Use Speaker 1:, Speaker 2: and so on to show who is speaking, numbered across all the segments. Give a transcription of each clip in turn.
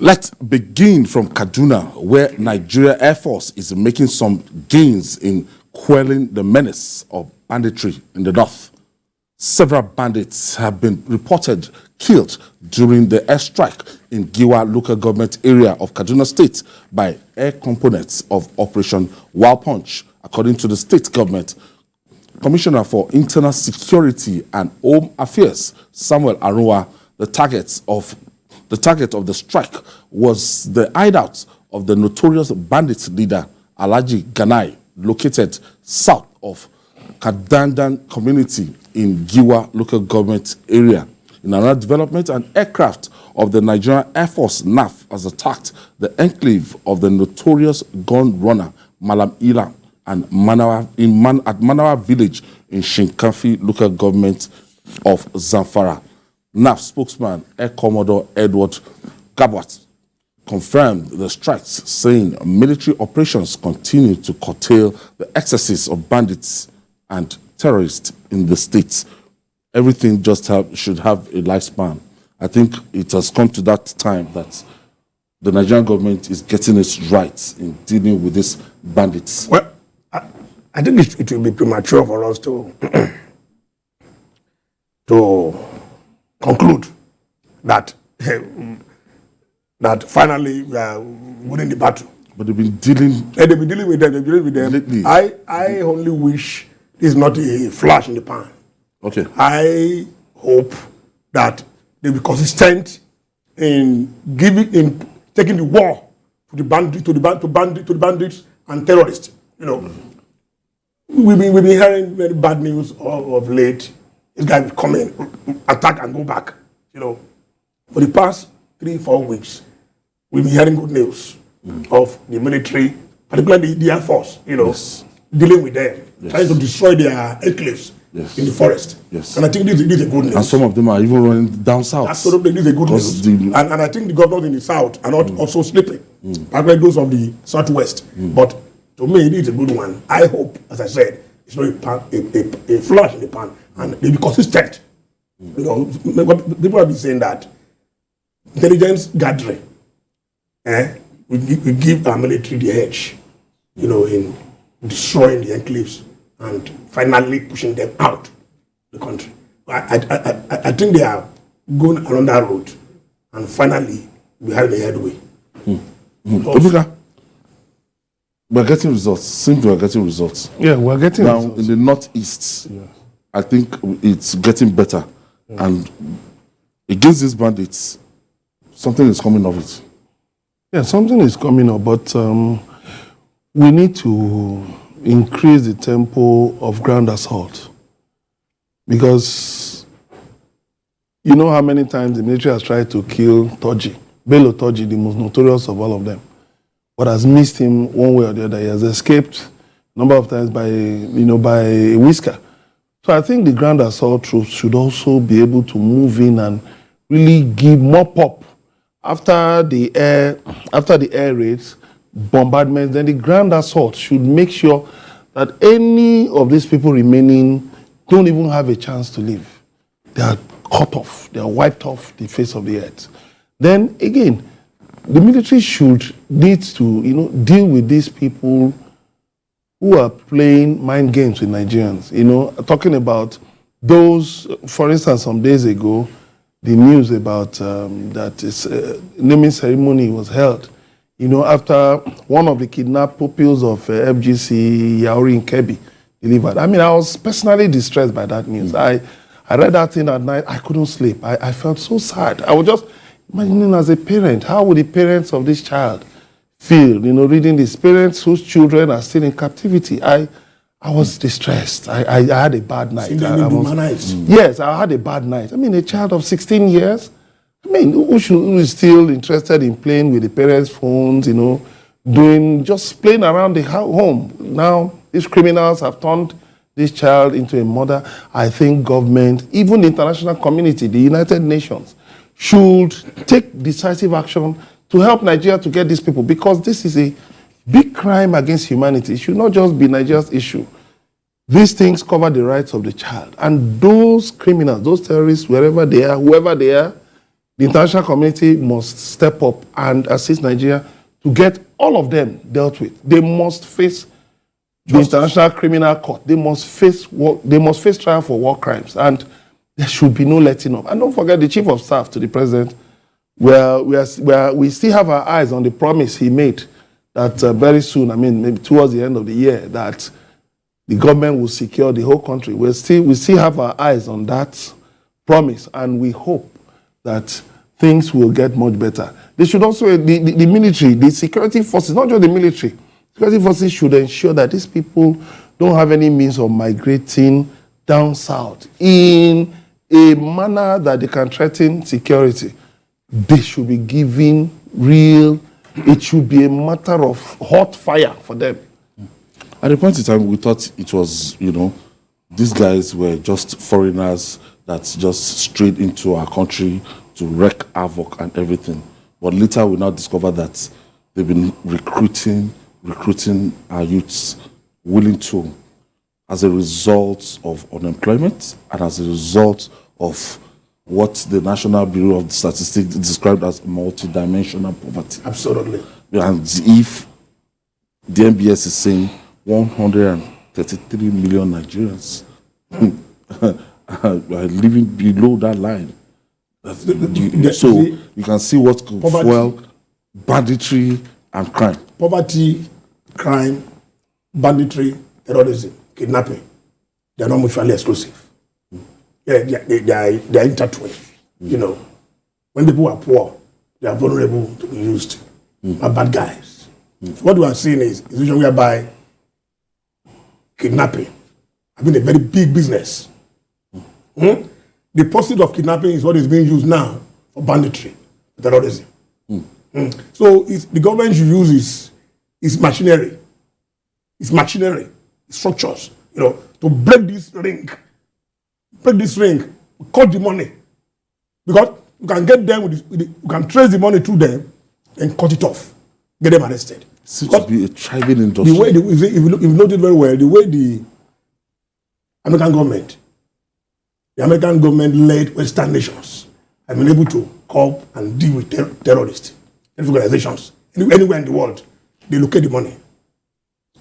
Speaker 1: Let's begin from Kaduna, where Nigeria Air Force is making some gains in quelling the menace of banditry in the north. Several bandits have been reported killed during the airstrike in Giwa local government area of Kaduna State by air components of Operation Wild Punch, according to the state government. Commissioner for Internal Security and Home Affairs, Samuel Arua, the target of the strike was the hideout of the notorious bandit leader Alhaji Ganai, located south of Kaduna community in Giwa local government area. In another development, an aircraft of the Nigerian Air Force NAF has attacked the enclave of the notorious gun runner Malam Ila and at Manawa village in Shinkafi local government of Zamfara. NAF spokesman Air Commodore Edward Gabwat confirmed the strikes, saying military operations continue to curtail the excesses of bandits and terrorists in the states. Everything just should have a lifespan. I think it has come to that time that the Nigerian government is getting its rights in dealing with these bandits.
Speaker 2: Well, I think it will be premature for us to conclude that that finally we are winning the battle.
Speaker 1: But they've been dealing.
Speaker 2: They've been dealing with them. They've been dealing with them.
Speaker 1: Lately.
Speaker 2: I only wish this is not a flash in the pan.
Speaker 1: Okay.
Speaker 2: I hope that they'll be consistent in taking the war to the bandits and terrorists. You know, we've been hearing very bad news of late. This guy will come in, attack and go back. You know, for the past 3-4 weeks, we've been hearing good news of the military, particularly the Air Force. You know, dealing with them, trying to destroy their enclaves in the forest. Yes. And I think this is a good news.
Speaker 1: And some of them are even running down south.
Speaker 2: Absolutely, this is a good news. And I think the governors in the south are not also sleeping, particularly those of the southwest. But to me, it is a good one. I hope, as I said, it's not a flash in the pan, and they be consistent. You know, people have been saying that intelligence gathering, we give our military the edge, you know, in destroying the enclaves and finally pushing them out the country. I think they are going along that road, and finally we have the headway.
Speaker 1: We're getting results. Seems we're getting results.
Speaker 2: Yeah, we're getting
Speaker 1: now
Speaker 2: results.
Speaker 1: In the northeast. Yeah. I think it's getting better, and against these bandits, something is coming of it.
Speaker 2: Yeah, something is coming up, but we need to increase the tempo of ground assault, because you know how many times the military has tried to kill Bello Toji, the most notorious of all of them, but has missed him one way or the other. He has escaped a number of times by a whisker. So I think the ground assault troops should also be able to move in and really give more pop after the air raids, bombardments. Then the ground assault should make sure that any of these people remaining don't even have a chance to live. They are cut off. They are wiped off the face of the earth. Then again, the military needs to deal with these people who are playing mind games with Nigerians. You know, talking about those, for instance, some days ago, the news about that naming ceremony was held, you know, after one of the kidnapped pupils of FGC, Yauri in Kebbi, delivered. I mean, I was personally distressed by that news. I read that thing at night. I couldn't sleep. I felt so sad. I was just imagining, as a parent, how would the parents of this child feel, you know, reading these parents whose children are still in captivity. I was distressed. I had a bad night. Yes, I had a bad night. I mean, a child of 16 years, I mean, who is still interested in playing with the parents' phones, you know, just playing around the home. Now, these criminals have turned this child into a mother. I think government, even the international community, the United Nations, should take decisive action to help Nigeria to get these people, because this is a big crime against humanity. It should not just be Nigeria's issue. These things cover the rights of the child. And those criminals, those terrorists, wherever they are, whoever they are, The international community must step up and assist Nigeria to get all of them dealt with. They must face the International Criminal Court. They must face trial for war crimes, and there should be no letting up. And don't forget the Chief of Staff to the President. We still have our eyes on the promise he made that very soon, I mean, maybe towards the end of the year, that the government will secure the whole country. We still have our eyes on that promise, and we hope that things will get much better. They should also, the military, the security forces, not just the military, security forces should ensure that these people don't have any means of migrating down south in a manner that they can threaten security. They should be given real, it should be a matter of hot fire for them.
Speaker 1: At the point in time, we thought it was, these guys were just foreigners that just strayed into our country to wreak havoc and everything. But later we now discover that they've been recruiting our youths willing to, as a result of unemployment and as a result of what the National Bureau of Statistics described as multidimensional poverty.
Speaker 2: Absolutely.
Speaker 1: And if the NBS is saying 133 million Nigerians are living below that line, so you can see what could fuel banditry and crime.
Speaker 3: Poverty, crime, banditry, terrorism, kidnapping, they are not mutually exclusive. Yeah, they are intertwined. When people are poor, they are vulnerable to be used by bad guys. So what we are seeing is a situation whereby kidnapping has been a very big business. The pursuit of kidnapping is what is being used now for banditry, terrorism. So the government should use is machinery. It's machinery, structures, to break this ring. Cut the money. Because you can get them, you can trace the money to them and cut it off. Get them arrested.
Speaker 1: Seems to be a thriving industry.
Speaker 3: The way, if you notice very well, the way the American government-led Western nations have been able to cope and deal with terrorists, organizations, anywhere in the world, they locate the money.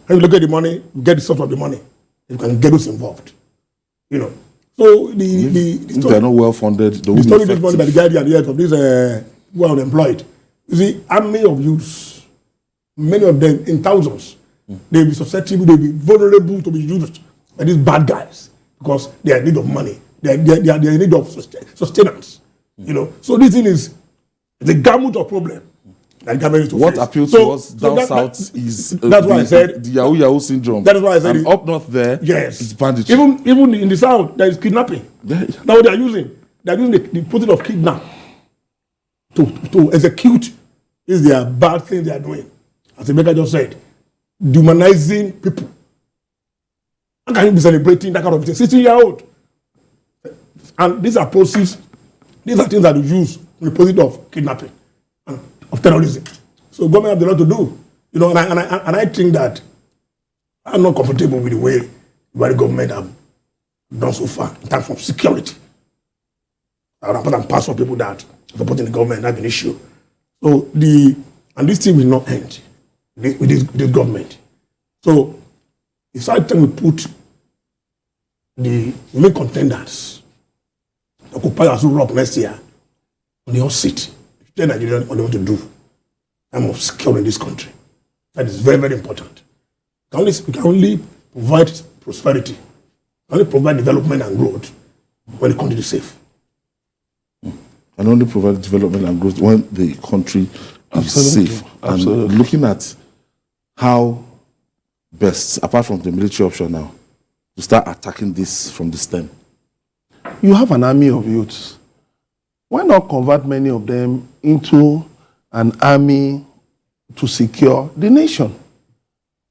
Speaker 3: When you locate the money, you get the source of the money. You can get those involved. So
Speaker 1: if they're not well funded,
Speaker 3: the story this morning by the Guardian yet of these who are unemployed. You see, army of youths, many of them in thousands, they'll be susceptible, they'll be vulnerable to be used by these bad guys because they are in need of money. They are in need of sustenance. So this thing is the gamut of problem.
Speaker 1: What appeals to us down south is
Speaker 3: that's why I said
Speaker 1: the Yahoo syndrome.
Speaker 3: That is why I said
Speaker 1: up north there,
Speaker 3: yes,
Speaker 1: it's banditry.
Speaker 3: Even in the south, there is kidnapping. That's what they are using. They are using the process of kidnap to execute is their bad thing they are doing. As Emeka just said, dehumanizing people. How can you be celebrating that kind of thing? 16-year-old. And these are processes, these are things that you use in the process of kidnapping and of terrorism. So government have a lot to do. And I think that I'm not comfortable with the way the government have done so far in terms of security. There are part and parcel of people that are supporting the government have an issue. So this thing will not end with this government. So it's high time we put the main contenders occupy as Europe next year on the hot seat. Tell Nigerians what they want to do. I'm of securing this country. That is very, very important. We can only provide prosperity, only provide development and growth when the country is safe.
Speaker 1: And only provide development and growth when the country is safe.
Speaker 2: Absolutely.
Speaker 1: And looking at how best, apart from the military option now, to start attacking this from the stem.
Speaker 2: You have an army of youths. Why not convert many of them into an army to secure the nation?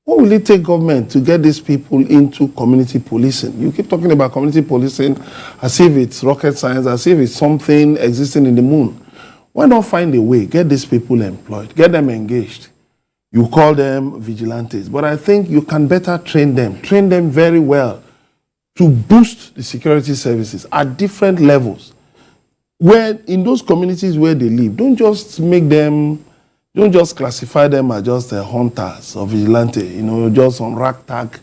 Speaker 2: What will it take government to get these people into community policing? You keep talking about community policing as if it's rocket science, as if it's something existing in the moon. Why not find a way, get these people employed, get them engaged? You call them vigilantes, but I think you can better train them very well to boost the security services at different levels. When in those communities where they live, don't just classify them as just hunters or vigilante, just on ragtag.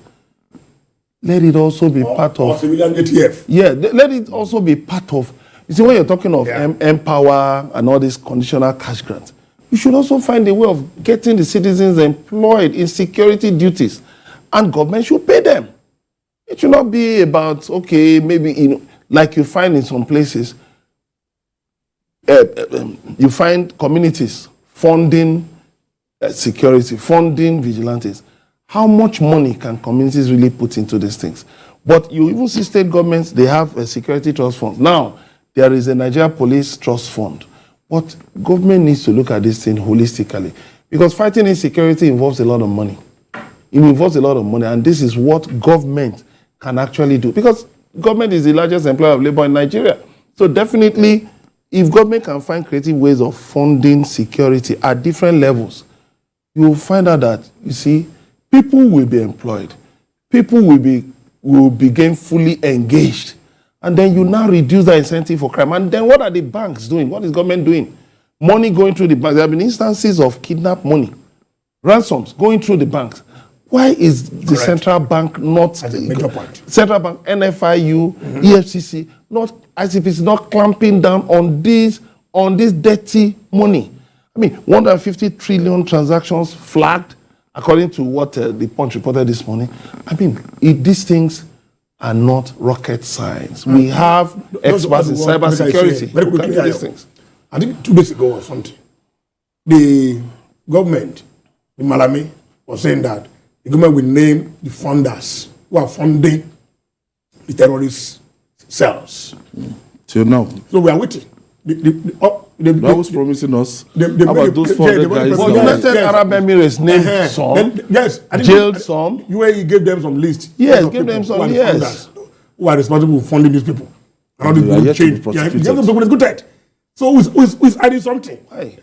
Speaker 2: Let it also be part of
Speaker 3: civilian ATF.
Speaker 2: Yeah, let it also be part of. You see, when you're talking of Empower and all these conditional cash grants, you should also find a way of getting the citizens employed in security duties, and government should pay them. It should not be about, okay, maybe like you find in some places, you find communities funding security, funding vigilantes. How much money can communities really put into these things? But you even see state governments, they have a security trust fund. Now, there is a Nigeria Police Trust Fund. But government needs to look at this thing holistically. Because fighting insecurity involves a lot of money. It involves a lot of money, and this is what government can actually do. Because government is the largest employer of labor in Nigeria. So definitely, if government can find creative ways of funding security at different levels, you will find out that, you see, people will be employed. People will begin fully engaged. And then you now reduce the incentive for crime. And then what are the banks doing? What is government doing? Money going through the banks. There have been instances of kidnapped money, ransoms going through the banks. Why is the central bank not...
Speaker 3: As a major point.
Speaker 2: Central bank, NFIU, EFCC, not ICPC, not clamping down on this dirty money? I mean, 150 trillion transactions flagged, according to what the Punch reported this morning. I mean, these things are not rocket science. We have experts in cybersecurity who can do these things.
Speaker 3: I think 2 days ago or something, the government, the Malami, was saying that the government will name the funders who are funding the terrorist cells.
Speaker 1: Till now.
Speaker 3: So we are waiting.
Speaker 1: They was promising us.
Speaker 3: How
Speaker 1: about those 400 guys?
Speaker 2: Well, United Arab Emirates named some,
Speaker 3: yes,
Speaker 2: jailed some.
Speaker 3: UAE gave them some list.
Speaker 2: Yes, give them some, yes.
Speaker 3: Who are responsible for funding these people? And all
Speaker 1: They are
Speaker 3: the
Speaker 1: yet to be
Speaker 3: change.
Speaker 1: prosecuted.
Speaker 3: Yeah, good. So who is hiding something?
Speaker 2: Aye.